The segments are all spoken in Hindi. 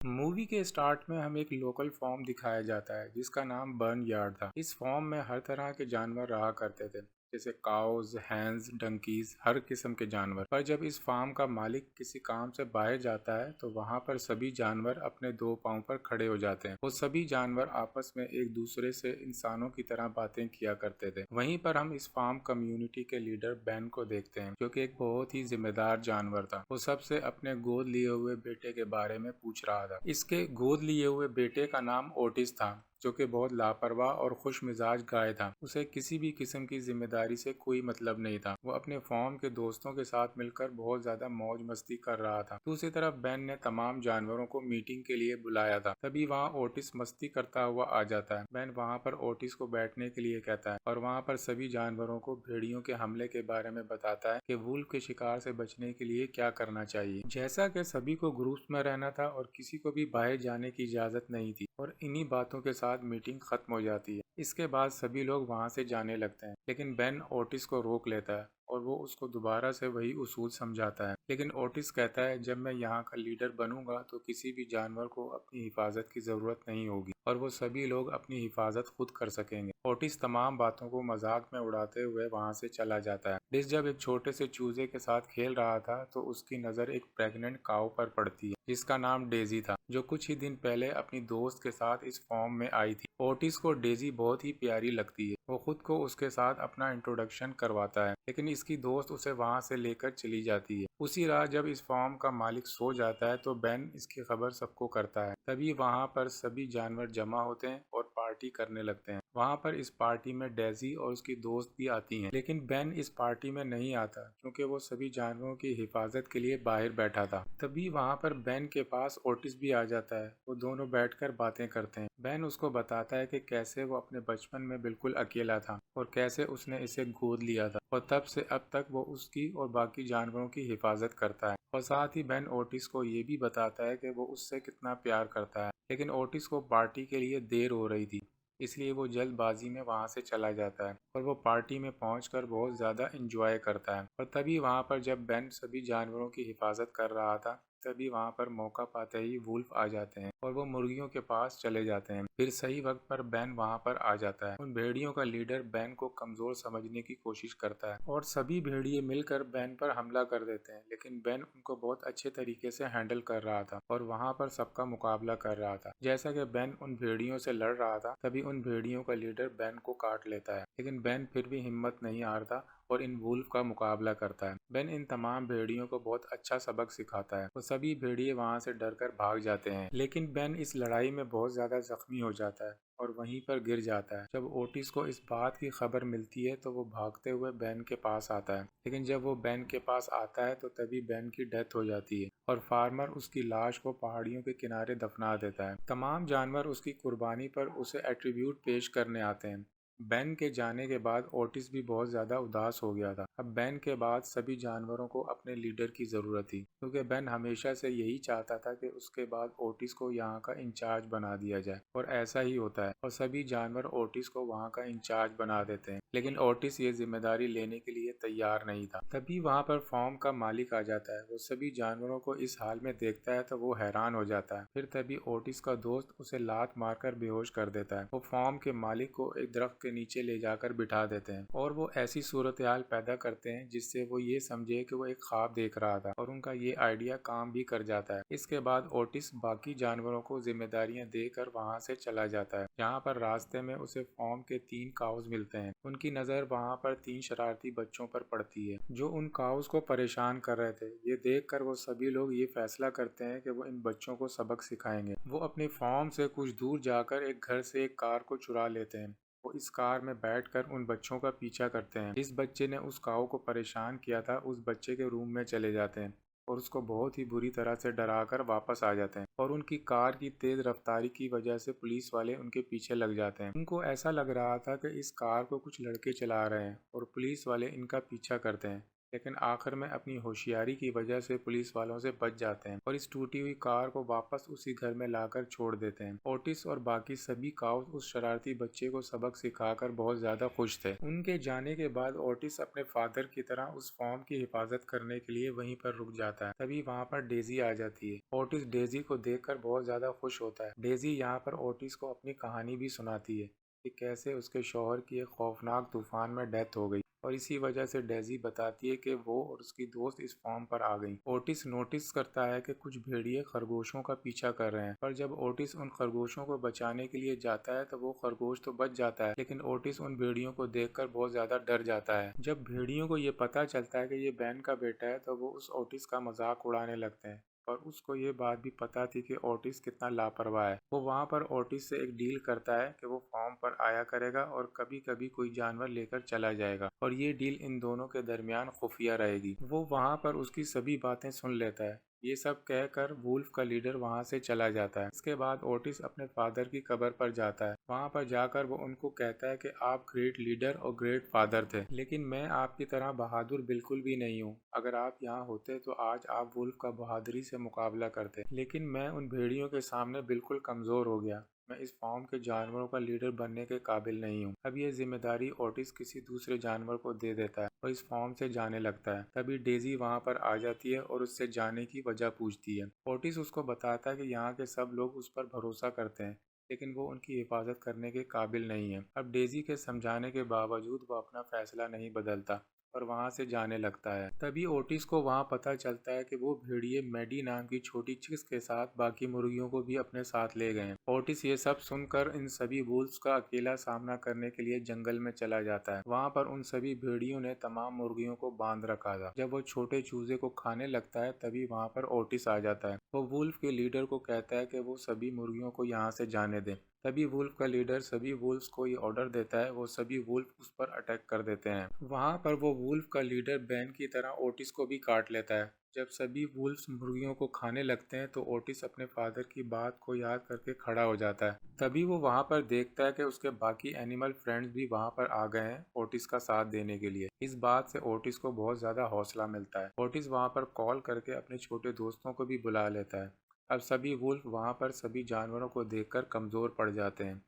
मूवी के स्टार्ट में हमें एक लोकल फार्म दिखाया जाता है जिसका नाम बर्न यार्ड था। इस फार्म में हर तरह के जानवर रहा करते थे, जैसे काउज, हैंस, डंकीज, हर किस्म के जानवर। पर जब इस फार्म का मालिक किसी काम से बाहर जाता है तो वहाँ पर सभी जानवर अपने दो पाँव पर खड़े हो जाते हैं। वो सभी जानवर आपस में एक दूसरे से इंसानों की तरह बातें किया करते थे। वहीं पर हम इस फार्म कम्युनिटी के लीडर बेन को देखते हैं, जो कि एक बहुत ही जिम्मेदार जानवर था। वो सबसे अपने गोद लिए हुए बेटे के बारे में पूछ रहा था। इसके गोद लिए हुए बेटे का नाम ओटिस था, जो कि बहुत लापरवाह और खुश मिजाज गाय था। उसे किसी भी किस्म की जिम्मेदारी से कोई मतलब नहीं था। वो अपने फॉर्म के दोस्तों के साथ मिलकर बहुत ज्यादा मौज मस्ती कर रहा था। दूसरी तरफ बेन ने तमाम जानवरों को मीटिंग के लिए बुलाया था। तभी वहाँ ओटिस मस्ती करता हुआ आ जाता है। बेन वहाँ पर ओटिस को बैठने के लिए कहता है और वहाँ पर सभी जानवरों को भेड़ियों के हमले के बारे में बताता है कि वुल्फ के शिकार से बचने के लिए क्या करना चाहिए। जैसा कि सभी को ग्रुप्स में रहना था और किसी को भी बाहर जाने की इजाजत नहीं थी, और इन्हीं बातों के साथ मीटिंग खत्म हो जाती है। इसके बाद सभी लोग वहां से जाने लगते हैं, लेकिन बेन ओटिस को रोक लेता है और वो उसको दोबारा से वही उसूल समझाता है। लेकिन ओटिस कहता है, जब मैं यहाँ का लीडर बनूंगा तो किसी भी जानवर को अपनी हिफाजत की जरूरत नहीं होगी और वो सभी लोग अपनी हिफाजत खुद कर सकेंगे। ओटिस तमाम बातों को मजाक में उड़ाते हुए वहां से चला जाता है। डिस जब एक छोटे से चूजे के साथ खेल रहा था तो उसकी नजर एक प्रेग्नेंट काऊ पर पड़ती है जिसका नाम डेजी था, जो कुछ ही दिन पहले अपनी दोस्त के साथ इस फॉर्म में आई थी। ओटिस को डेजी बहुत ही प्यारी लगती है। वो खुद को उसके साथ अपना इंट्रोडक्शन करवाता है, लेकिन इसकी दोस्त उसे वहां से लेकर चली जाती है। उसी रात जब इस फॉर्म का मालिक सो जाता है तो बेन इसकी खबर सबको करता है। तभी वहां पर सभी जानवर जमा होते हैं और पार्टी करने लगते हैं। वहां पर इस पार्टी में डेजी और उसकी दोस्त भी आती हैं, लेकिन बेन इस पार्टी में नहीं आता क्योंकि वो सभी जानवरों की हिफाजत के लिए बाहर बैठा था। तभी वहां पर बेन के पास ओटिस भी आ जाता है। वो दोनों बैठकर बातें करते हैं। बेन उसको बताता है कि कैसे वो अपने बचपन में बिल्कुल अकेला था और कैसे उसने इसे गोद लिया था, और तब से अब तक वो उसकी और बाकी जानवरों की हिफाजत करता है। और साथ ही बेन ओटिस को ये भी बताता है कि वो उससे कितना प्यार करता है। लेकिन ओटिस को पार्टी के लिए देर हो रही थी, इसलिए वो जल्दबाजी में वहां से चला जाता है और वो पार्टी में पहुंचकर बहुत ज्यादा इंजॉय करता है। और तभी वहां पर जब बेन सभी जानवरों की हिफाजत कर रहा था, तभी वहां पर मौका पाते ही वुल्फ आ जाते हैं और वो मुर्गियों के पास चले जाते हैं। फिर सही वक्त पर बेन वहां पर आ जाता है। उन भेड़ियों का लीडर बेन को कमजोर समझने की कोशिश करता है और सभी भेड़िए मिलकर बेन पर हमला कर देते हैं, लेकिन बेन उनको बहुत अच्छे तरीके से हैंडल कर रहा था और वहां पर सबका मुकाबला कर रहा था। जैसा कि बेन उन भेड़ियों से लड़ रहा था, तभी उन भेड़ियों का लीडर बेन को काट लेता है, लेकिन बेन फिर भी हिम्मत नहीं हारता और इन वुल्फ का मुकाबला करता है। बेन इन तमाम भेड़ियों को बहुत अच्छा सबक सिखाता है। वो सभी भेड़िए वहां से डरकर भाग जाते हैं, लेकिन बेन इस लड़ाई में बहुत ज्यादा जख्मी हो जाता है और वहीं पर गिर जाता है। जब ओटिस को इस बात की खबर मिलती है तो वो भागते हुए बेन के पास आता है, लेकिन जब वो बेन के पास आता है तो तभी बेन की डेथ हो जाती है और फार्मर उसकी लाश को पहाड़ियों के किनारे दफना देता है। तमाम जानवर उसकी कुर्बानी पर उसे एट्रीब्यूट पेश करने आते हैं। बेन के जाने के बाद ओटिस भी बहुत ज्यादा उदास हो गया था। अब बेन के बाद सभी जानवरों को अपने लीडर की जरूरत थी, क्योंकि बेन हमेशा से यही चाहता था कि उसके बाद ओटिस को यहाँ का इंचार्ज बना दिया जाए, और ऐसा ही होता है और सभी जानवर ओटिस को वहाँ का इंचार्ज बना देते हैं। लेकिन ओटिस ये जिम्मेदारी लेने के लिए तैयार नहीं था। तभी वहाँ पर फार्म का मालिक आ जाता है। वो सभी जानवरों को इस हाल में देखता है तो वो हैरान हो जाता है। फिर तभी ओटिस का दोस्त उसे लात मारकर बेहोश कर देता है। वो फार्म के मालिक को एक दरख्त के नीचे ले जाकर बिठा देते हैं और वो ऐसी सूरत हाल पैदा करते हैं जिससे वो ये समझे कि वो एक ख्वाब देख रहा था, और उनका ये आइडिया काम भी कर जाता है। इसके बाद ओटिस बाकी जानवरों को जिम्मेदारियां देकर वहां से चला जाता है। यहाँ पर रास्ते में उसे फार्म के 3 काउज मिलते हैं। उनकी नजर वहाँ पर 3 शरारती बच्चों पर पड़ती है जो उन काउज को परेशान कर रहे थे। ये देखकर वो सभी लोग ये फैसला करते हैं कि वो इन बच्चों को सबक सिखाएंगे। वो अपनी फार्म से कुछ दूर जाकर एक घर से एक कार को चुरा लेते हैं। वो इस कार में बैठकर उन बच्चों का पीछा करते हैं। जिस बच्चे ने उस काऊ को परेशान किया था, उस बच्चे के रूम में चले जाते हैं और उसको बहुत ही बुरी तरह से डराकर वापस आ जाते हैं। और उनकी कार की तेज रफ्तारी की वजह से पुलिस वाले उनके पीछे लग जाते हैं। उनको ऐसा लग रहा था कि इस कार को कुछ लड़के चला रहे हैं और पुलिस वाले इनका पीछा करते हैं। लेकिन आखिर में अपनी होशियारी की वजह से पुलिस वालों से बच जाते हैं और इस टूटी हुई कार को वापस उसी घर में लाकर छोड़ देते हैं। ओटिस और बाकी सभी काउस उस शरारती बच्चे को सबक सिखाकर बहुत ज्यादा खुश थे। उनके जाने के बाद ओटिस अपने फादर की तरह उस फॉर्म की हिफाजत करने के लिए वहीं पर रुक जाता है। तभी वहाँ पर डेजी आ जाती है। ओटिस डेजी को देखकर बहुत ज्यादा खुश होता है। डेजी यहाँ पर ओटिस को अपनी कहानी भी सुनाती है कि कैसे उसके शौहर की एक खौफनाक तूफान में डेथ हो गई और इसी वजह से डेजी बताती है कि वो और उसकी दोस्त इस फॉर्म पर आ गई। ओटिस नोटिस करता है कि कुछ भेड़िए खरगोशों का पीछा कर रहे हैं, पर जब ओटिस उन खरगोशों को बचाने के लिए जाता है तो वो खरगोश तो बच जाता है, लेकिन ओटिस उन भेड़ियों को देखकर बहुत ज्यादा डर जाता है। जब भेड़ियों को ये पता चलता है कि ये बैन का बेटा है तो वो उस ओटिस का मजाक उड़ाने लगते हैं। और उसको ये बात भी पता थी कि ओटिस कितना लापरवाह है। वो वहाँ पर ओटिस से एक डील करता है कि वो फार्म पर आया करेगा और कभी कभी कोई जानवर लेकर चला जाएगा और ये डील इन दोनों के दरमियान खुफिया रहेगी। वो वहाँ पर उसकी सभी बातें सुन लेता है। ये सब कहकर वुल्फ का लीडर वहाँ से चला जाता है। इसके बाद ओटिस अपने फादर की कब्र पर जाता है। वहाँ पर जाकर वो उनको कहता है कि आप ग्रेट लीडर और ग्रेट फादर थे, लेकिन मैं आपकी तरह बहादुर बिल्कुल भी नहीं हूँ। अगर आप यहाँ होते तो आज आप वुल्फ का बहादुरी से मुकाबला करते, लेकिन मैं उन भेड़ियों के सामने बिल्कुल कमजोर हो गया। मैं इस फॉर्म के जानवरों का लीडर बनने के काबिल नहीं हूँ। अब ये जिम्मेदारी ओटिस किसी दूसरे जानवर को दे देता है और इस फॉर्म से जाने लगता है। तभी डेजी वहाँ पर आ जाती है और उससे जाने की वजह पूछती है। ओटिस उसको बताता है कि यहाँ के सब लोग उस पर भरोसा करते हैं, लेकिन वो उनकी हिफाजत करने के काबिल नहीं है। अब डेजी के समझाने के बावजूद वो अपना फैसला नहीं बदलता और वहां से जाने लगता है। तभी ओटिस को वहां पता चलता है कि वो भेड़िए मैडी नाम की छोटी चिक्स के साथ बाकी मुर्गियों को भी अपने साथ ले गए हैं। ओटिस ये सब सुनकर इन सभी वुल्फ्स का अकेला सामना करने के लिए जंगल में चला जाता है। वहां पर उन सभी भेड़ियों ने तमाम मुर्गियों को बांध रखा था। जब वो छोटे चूजे को खाने लगता है तभी वहां पर ओटिस आ जाता है। वो वुल्फ के लीडर को कहता है कि वो सभी मुर्गियों को यहाँ से जाने दे। तभी वुल्फ का लीडर सभी वुल्फ्स को ये ऑर्डर देता है। वो सभी वुल्फ उस पर अटैक कर देते हैं। वहां पर वो वुल्फ का लीडर बैन की तरह ओटिस को भी काट लेता है। जब सभी वुल्फ्स मुर्गियों को खाने लगते हैं तो ओटिस अपने फादर की बात को याद करके खड़ा हो जाता है। तभी वो वहां पर देखता है कि उसके बाकी एनिमल फ्रेंड्स भी वहां पर आ गए हैं ओटिस का साथ देने के लिए। इस बात से ओटिस को बहुत ज्यादा हौसला मिलता है। ओटिस वहां पर कॉल करके अपने छोटे दोस्तों को भी बुला लेता है। अब सभी वुल्फ वहां पर सभी जानवरों को देखकर कमजोर पड़ जाते हैं।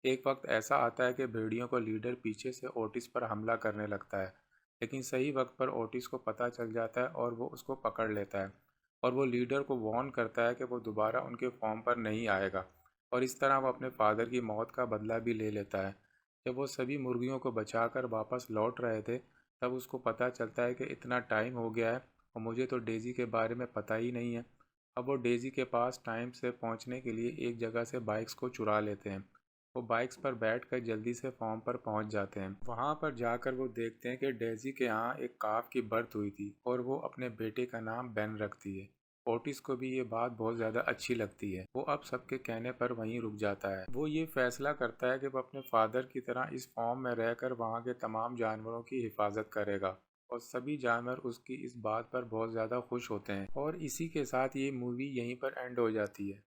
एक वक्त ऐसा आता है कि भेड़ियों का लीडर पीछे से ओटिस पर हमला करने लगता है, लेकिन सही वक्त पर ओटिस को पता चल जाता है और वो उसको पकड़ लेता है और वो लीडर को वार्न करता है कि वो दोबारा उनके फॉर्म पर नहीं आएगा और इस तरह वो अपने फादर की मौत का बदला भी ले लेता है। जब वो सभी मुर्गियों को बचाकर वापस लौट रहे थे तब उसको पता चलता है कि इतना टाइम हो गया है और मुझे तो डेजी के बारे में पता ही नहीं है। अब वो डेजी के पास टाइम से पहुंचने के लिए एक जगह से बाइक्स को चुरा लेते हैं। वो बाइक्स पर बैठकर जल्दी से फॉर्म पर पहुंच जाते हैं। वहां पर जाकर वो देखते हैं कि डेजी के यहाँ एक काफ की बर्थ हुई थी और वो अपने बेटे का नाम बेन रखती है। ओटिस को भी ये बात बहुत ज्यादा अच्छी लगती है। वो अब सबके कहने पर वहीं रुक जाता है। वो ये फैसला करता है कि वो अपने फादर की तरह इस फॉर्म में रहकर वहाँ के तमाम जानवरों की हिफाजत करेगा और सभी जानवर उसकी इस बात पर बहुत ज्यादा खुश होते हैं। और इसी के साथ ये मूवी यहीं पर एंड हो जाती है।